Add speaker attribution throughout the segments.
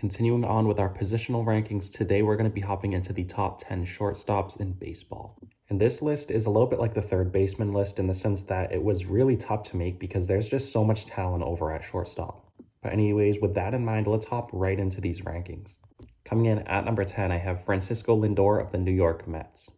Speaker 1: Continuing on with our positional rankings, today we're going to be hopping into the top 10 shortstops in baseball. And this list is a little bit like the third baseman list in the sense that it was really tough to make because there's just so much talent over at shortstop. But anyways, with that in mind, let's hop right into these rankings. Coming in at number 10, I have Francisco Lindor of the New York Mets.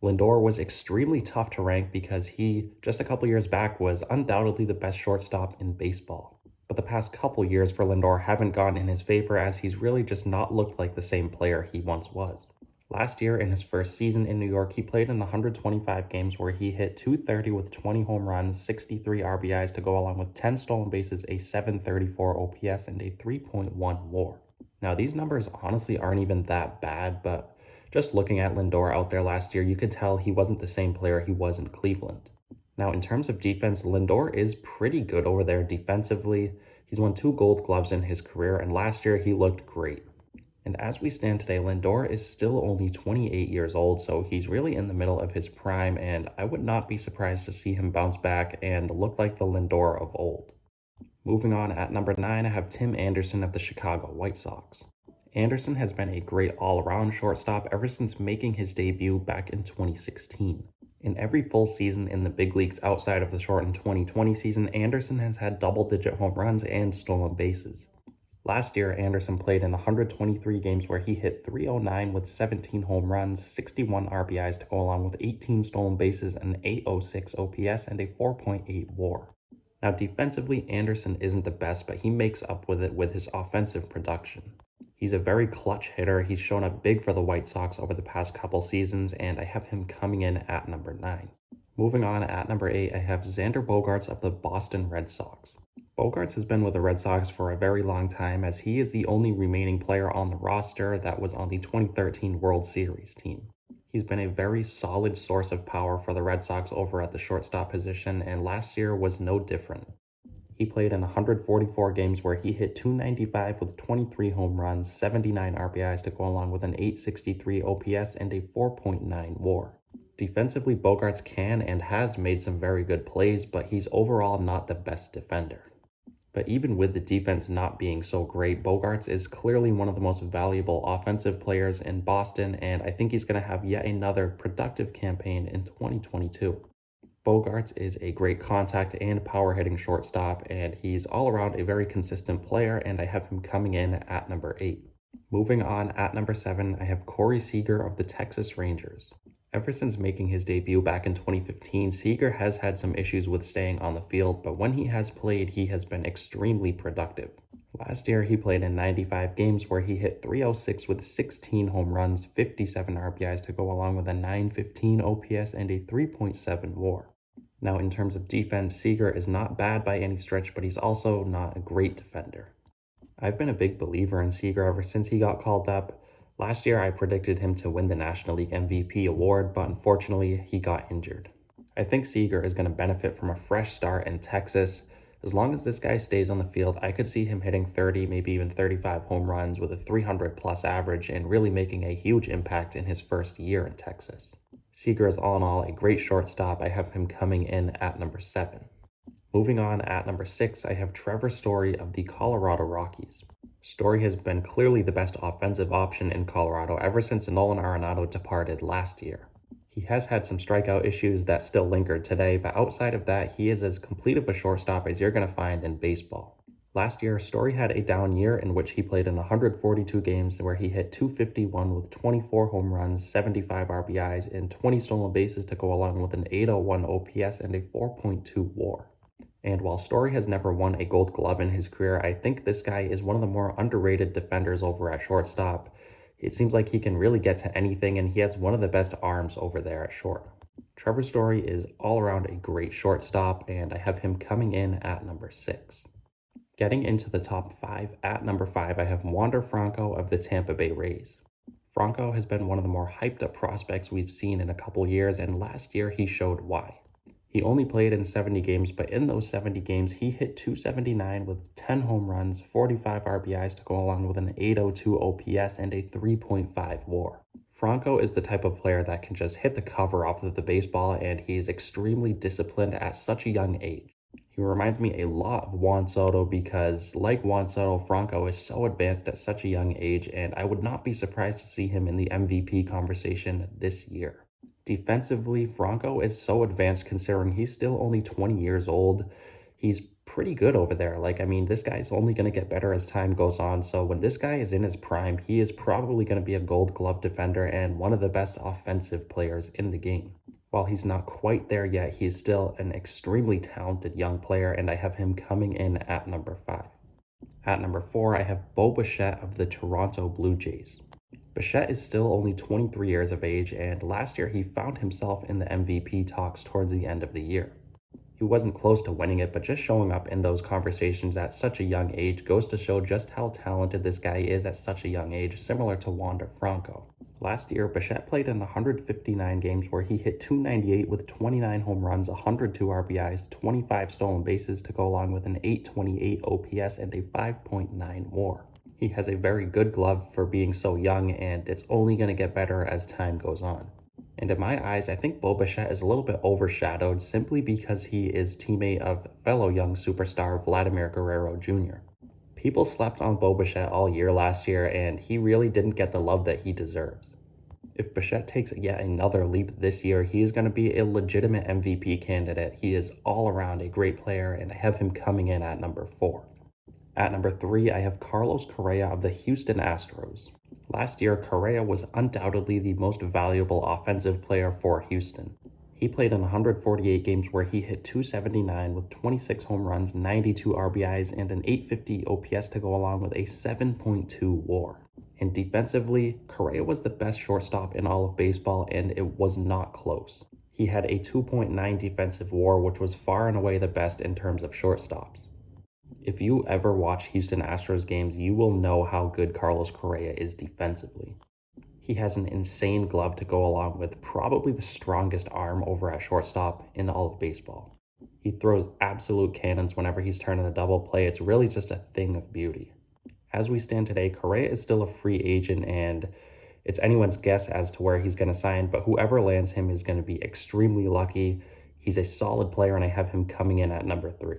Speaker 1: Lindor was extremely tough to rank because he, just a couple years back, was undoubtedly the best shortstop in baseball. But the past couple years for Lindor haven't gone in his favor as he's really just not looked like the same player he once was. Last year, in his first season in New York, he played in 125 games where he hit .230 with 20 home runs, 63 RBIs to go along with 10 stolen bases, a .734 OPS, and a 3.1 WAR. Now, these numbers honestly aren't even that bad, but just looking at Lindor out there last year, you could tell he wasn't the same player he was in Cleveland. Now, in terms of defense, Lindor is pretty good over there defensively. He's won 2 Gold Gloves in his career, and last year he looked great. And as we stand today, Lindor is still only 28 years old, so he's really in the middle of his prime, and I would not be surprised to see him bounce back and look like the Lindor of old. Moving on, at number 9, I have Tim Anderson of the Chicago White Sox. Anderson has been a great all-around shortstop ever since making his debut back in 2016. In every full season in the big leagues outside of the shortened 2020 season, Anderson has had double-digit home runs and stolen bases. Last year, Anderson played in 123 games where he hit .309 with 17 home runs, 61 RBIs to go along with 18 stolen bases, an .806 OPS, and a 4.8 WAR. Now, defensively, Anderson isn't the best, but he makes up with it with his offensive production. He's a very clutch hitter. He's shown up big for the White Sox over the past couple seasons, and I have him coming in at number 9. Moving on, at number 8, I have Xander Bogaerts of the Boston Red Sox. Bogaerts has been with the Red Sox for a very long time, as he is the only remaining player on the roster that was on the 2013 World Series team. He's been a very solid source of power for the Red Sox over at the shortstop position, and last year was no different. He played in 144 games where he hit .295 with 23 home runs, 79 RBIs to go along with an .863 OPS and a 4.9 WAR. Defensively, Bogaerts can and has made some very good plays, but he's overall not the best defender. But even with the defense not being so great, Bogaerts is clearly one of the most valuable offensive players in Boston, and I think he's going to have yet another productive campaign in 2022. Bogaerts is a great contact and power hitting shortstop, and he's all around a very consistent player, and I have him coming in at number 8. Moving on, at number 7, I have Corey Seager of the Texas Rangers. Ever since making his debut back in 2015, Seager has had some issues with staying on the field, but when he has played, he has been extremely productive. Last year, he played in 95 games where he hit .306 with 16 home runs, 57 RBIs to go along with a .915 OPS and a 3.7 WAR. Now, in terms of defense, Seager is not bad by any stretch, but he's also not a great defender. I've been a big believer in Seager ever since he got called up. Last year, I predicted him to win the National League MVP award, but unfortunately, he got injured. I think Seager is going to benefit from a fresh start in Texas. As long as this guy stays on the field, I could see him hitting 30, maybe even 35 home runs with a 300-plus average and really making a huge impact in his first year in Texas. Seager is all in all a great shortstop. I have him coming in at number 7. Moving on, at number 6, I have Trevor Story of the Colorado Rockies. Story has been clearly the best offensive option in Colorado ever since Nolan Arenado departed last year. He has had some strikeout issues that still lingered today, but outside of that, he is as complete of a shortstop as you're going to find in baseball. Last year, Story had a down year in which he played in 142 games where he hit .251 with 24 home runs, 75 RBIs, and 20 stolen bases to go along with an .801 OPS and a 4.2 WAR. And while Story has never won a Gold Glove in his career, I think this guy is one of the more underrated defenders over at shortstop. It seems like he can really get to anything, and he has one of the best arms over there at short. Trevor Story is all around a great shortstop, and I have him coming in at number 6. Getting into the top 5, at number 5, I have Wander Franco of the Tampa Bay Rays. Franco has been one of the more hyped up prospects we've seen in a couple years, and last year he showed why. He only played in 70 games, but in those 70 games, he hit .279 with 10 home runs, 45 RBIs to go along with an .802 OPS and a 3.5 WAR. Franco is the type of player that can just hit the cover off of the baseball, and he is extremely disciplined at such a young age. He reminds me a lot of Juan Soto because, like Juan Soto, Franco is so advanced at such a young age, and I would not be surprised to see him in the MVP conversation this year. Defensively, Franco is so advanced considering he's still only 20 years old. He's pretty good over there. Like, I mean, this guy's only going to get better as time goes on. So when this guy is in his prime, he is probably going to be a Gold Glove defender and one of the best offensive players in the game. While he's not quite there yet, he is still an extremely talented young player, and I have him coming in at number 5. At number 4, I have Bo Bichette of the Toronto Blue Jays. Bichette is still only 23 years of age, and last year he found himself in the MVP talks towards the end of the year. He wasn't close to winning it, but just showing up in those conversations at such a young age goes to show just how talented this guy is at such a young age, similar to Wander Franco. Last year, Bichette played in 159 games where he hit .298 with 29 home runs, 102 RBIs, 25 stolen bases to go along with an .828 OPS and a 5.9 WAR. He has a very good glove for being so young, and it's only going to get better as time goes on. And in my eyes, I think Bo Bichette is a little bit overshadowed simply because he is teammate of fellow young superstar Vladimir Guerrero Jr. People slept on Bo Bichette all year last year, and he really didn't get the love that he deserves. If Bichette takes yet another leap this year, he is going to be a legitimate MVP candidate. He is all around a great player, and I have him coming in at number 4. At number 3, I have Carlos Correa of the Houston Astros. Last year, Correa was undoubtedly the most valuable offensive player for Houston. He played in 148 games where he hit .279 with 26 home runs, 92 RBIs, and an .850 OPS to go along with a 7.2 WAR. And defensively, Correa was the best shortstop in all of baseball, and it was not close. He had a 2.9 defensive WAR, which was far and away the best in terms of shortstops. If you ever watch Houston Astros games, you will know how good Carlos Correa is defensively. He has an insane glove to go along with probably the strongest arm over at shortstop in all of baseball. He throws absolute cannons whenever he's turning the double play. It's really just a thing of beauty. As we stand today, Correa is still a free agent, and it's anyone's guess as to where he's going to sign, but whoever lands him is going to be extremely lucky. He's a solid player, and I have him coming in at number 3.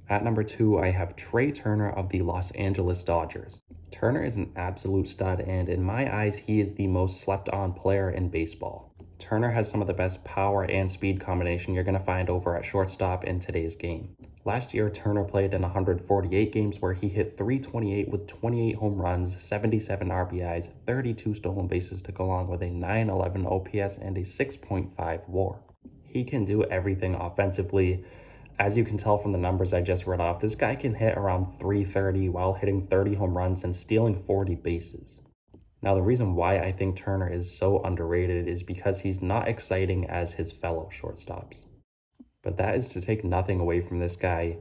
Speaker 1: At number 2, I have Trey Turner of the Los Angeles Dodgers. Turner is an absolute stud, and in my eyes, he is the most slept-on player in baseball. Turner has some of the best power and speed combination you're going to find over at shortstop in today's game. Last year, Turner played in 148 games where he hit .328 with 28 home runs, 77 RBIs, 32 stolen bases to go along with a .911 OPS and a 6.5 WAR. He can do everything offensively. As you can tell from the numbers I just read off, this guy can hit around .330 while hitting 30 home runs and stealing 40 bases. Now, the reason why I think Turner is so underrated is because he's not exciting as his fellow shortstops. But that is to take nothing away from this guy.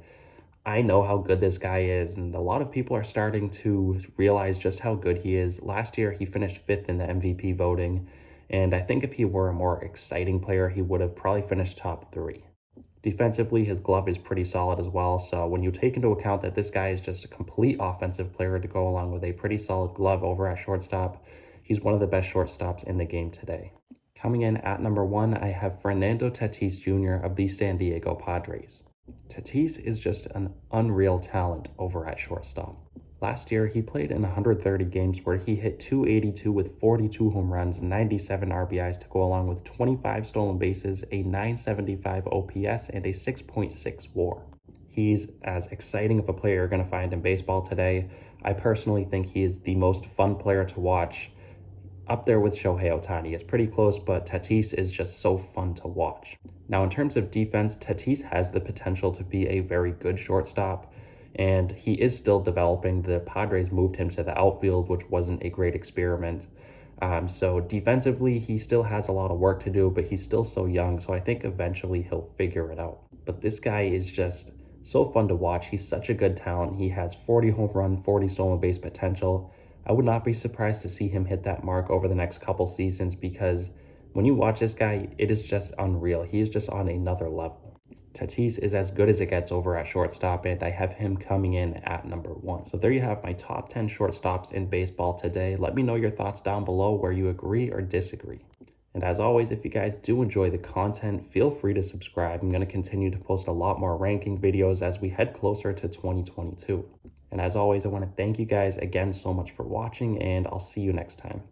Speaker 1: I know how good this guy is, and a lot of people are starting to realize just how good he is. Last year, he finished 5th in the MVP voting, and I think if he were a more exciting player, he would have probably finished top 3. Defensively, his glove is pretty solid as well, so when you take into account that this guy is just a complete offensive player to go along with a pretty solid glove over at shortstop, he's one of the best shortstops in the game today. Coming in at number 1, I have Fernando Tatis Jr. of the San Diego Padres. Tatis is just an unreal talent over at shortstop. Last year, he played in 130 games where he hit .282 with 42 home runs, 97 RBIs to go along with 25 stolen bases, a .975 OPS, and a 6.6 WAR. He's as exciting of a player you're going to find in baseball today. I personally think he is the most fun player to watch. Up there with Shohei Ohtani. It's pretty close, but Tatis is just so fun to watch. Now, in terms of defense, Tatis has the potential to be a very good shortstop, and he is still developing. The Padres moved him to the outfield, which wasn't a great experiment. So defensively, he still has a lot of work to do, but he's still so young, so I think eventually he'll figure it out. But this guy is just so fun to watch. He's such a good talent. He has 40 home run, 40 stolen base potential. I would not be surprised to see him hit that mark over the next couple seasons because when you watch this guy, it is just unreal. He is just on another level. Tatis is as good as it gets over at shortstop, and I have him coming in at number 1. So there you have my top 10 shortstops in baseball today. Let me know your thoughts down below where you agree or disagree. And as always, if you guys do enjoy the content, feel free to subscribe. I'm going to continue to post a lot more ranking videos as we head closer to 2022. And as always, I want to thank you guys again so much for watching, and I'll see you next time.